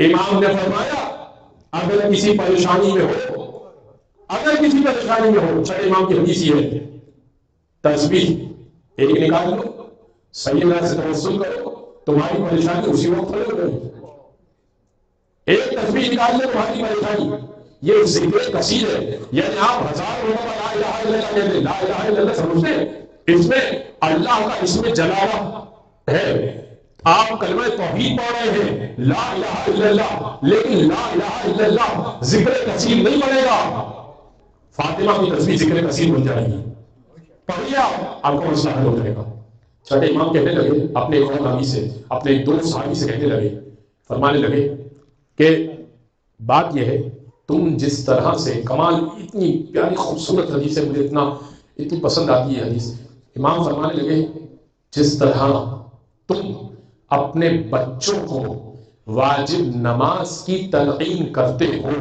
امام نے فرمایا اگر کسی پریشانی میں ہو، اگر کسی پریشانی میں ہو، چھٹے امام کی حدیث یہ ہے، تسبیح ایک نکال لو، صحیح اللہ سے توسل کرو، تمہاری پریشانی اسی وقت حل ہو گئی۔ ایک تسبیح نکال لو تمہاری پریشانی، یہ ذکر کثیر ہے، یعنی آپ ہزار لوگوں کا لا الہ الا اللہ کہتے ہیں، لا الہ الا اللہ سمجھتے ہیں، اس میں اللہ کا اسم جلالہ ہے۔ آپ کلمہ توحید پڑھ رہے ہیں، لا الہ الا اللہ، لیکن لا الہ الا اللہ ذکر کثیر نہیں بنے گا۔ فاطمہ کی تسبیح ذکر کثیر بن جائے گی، پڑھیے آپ کو مسئلہ حل ہو جائے گا۔ چھٹے امام کہنے لگے اپنے ایک اور راوی سے، اپنے ایک دو صحابی سے کہنے لگے، فرمانے لگے کہ بات یہ ہے تم جس طرح سے کمال، اتنی پیاری خوبصورت حدیث ہے، مجھے اتنی پسند آتی ہے حدیث۔ امام فرمانے لگے جس طرح تم اپنے بچوں کو واجب نماز کی تلقین کرتے ہو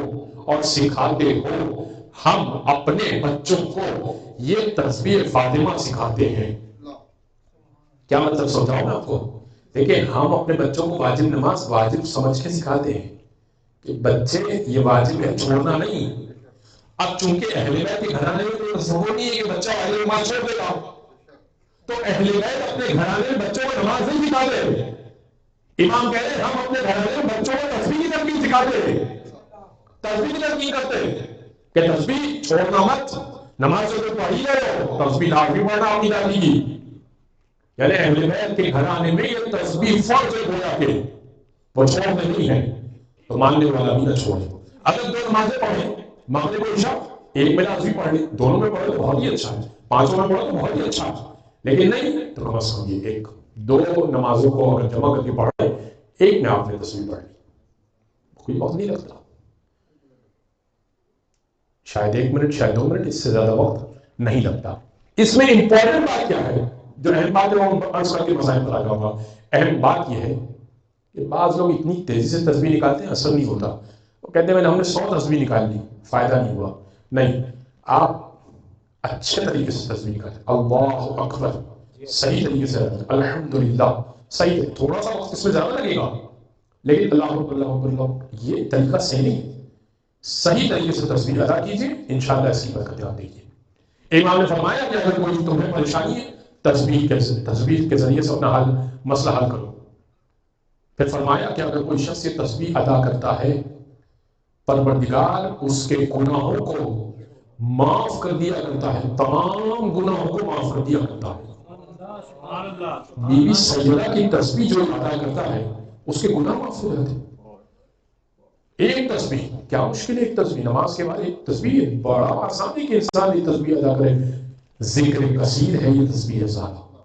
اور سکھاتے ہو، ہم اپنے بچوں کو یہ تسبیح فاطمہ سکھاتے ہیں۔ کیا مطلب سمجھاؤں میں آپ کو؟ دیکھیں ہم اپنے بچوں کو واجب نماز واجب سمجھ کے سکھاتے ہیں کہ بچے یہ واجب ہے، چھوڑنا نہیں۔ اب چونکہ اہل بیت کے گھرانے میں کوئی تصور نہیں ہے کہ بچہ واجب نماز چھوڑ دے گا، تو اہل بیت اپنے گھرانے میں بچوں کو نماز نہیں سکھاتے۔ امام کہہ رہے ہیں ہم اپنے گھرانے میں بچوں کو تسبیح کی تلقین سکھاتے ہیں، تسبیح کی تلقین کرتے ہیں کہ تسبیح چھوڑنا مت، نماز سے تو پڑھ ہی رہے ہو، تسبیح لازمی پڑھنا اپنی دادی کی۔ یعنی اہل بیت کے گھرانے میں یہ تسبیح فرض ہے گویا کہ وہ چھوڑنے نہیں ہے، تو ماننے والا بھی نہ چھوڑے۔ اگر دو نمازیں پڑھیں، مغرب و عشاء، ایک میں لازمی پڑھ لیں، دونوں میں پڑھے تو بہت ہی اچھا ہے، پانچوں میں پڑھے تو بہت ہی اچھا ہے، لیکن نہیں تو کم از کم یہ ایک دو نمازوں کو اگر جمع کر کے پڑھ لیں، ایک میں آپ نے تسبیح پڑھ لی، کوئی وقت نہیں لگتا، شاید 1 منٹ، شاید 2 منٹ، اس سے زیادہ وقت نہیں لگتا۔ اس میں امپورٹنٹ بات کیا ہے، جو اہم بات ہے وہ عرض کر کے مسائل پر آ جاؤں گا۔ اہم بات یہ ہے کہ بعض لوگ اتنی تیزی سے تسبیح نکالتے ہیں، اثر نہیں ہوتا۔ وہ کہتے ہیں ہم نے 100 تسبیح نکال لی، فائدہ نہیں ہوا۔ نہیں، آپ اچھے طریقے سے تسبیح نکالیں، اللہ اکبر صحیح طریقے سے، الحمدللہ صحیح ہے، تھوڑا سا وقت اس میں زیادہ لگے گا، لیکن اللہ اکبر اللہ اکبر اللہ، یہ طریقہ صحیح نہیں۔ صحیح طریقے سے تسبیح ادا کیجیے، انشاءاللہ اس کی برکت آپ دیکھیے۔ امام نے فرمایا کہ اگر کوئی تمہیں پریشانی ہے، تسبیح کے ذریعے سے اپنا مسئلہ حل کرو۔ پھر فرمایا کہ اگر کوئی شخص یہ تسبیح ادا کرتا ہے، پروردگار اس کے گناہوں کو معاف کر دیا کرتا ہے، تمام گناہوں کو معاف کر دیا کرتا ہے۔ بی بی سیدہ کی تسبیح جو ادا کرتا ہے اس کے گناہ معاف ہو جاتے ہیں۔ ایک تسبیح، کیا مشکل ہے ایک تسبیح، نماز کے بعد ایک تسبیح، بڑا آسان ہے کہ انسان یہ تسبیح ادا کرے۔ ذکر کثیر ہے یہ تسبیح زیادہ۔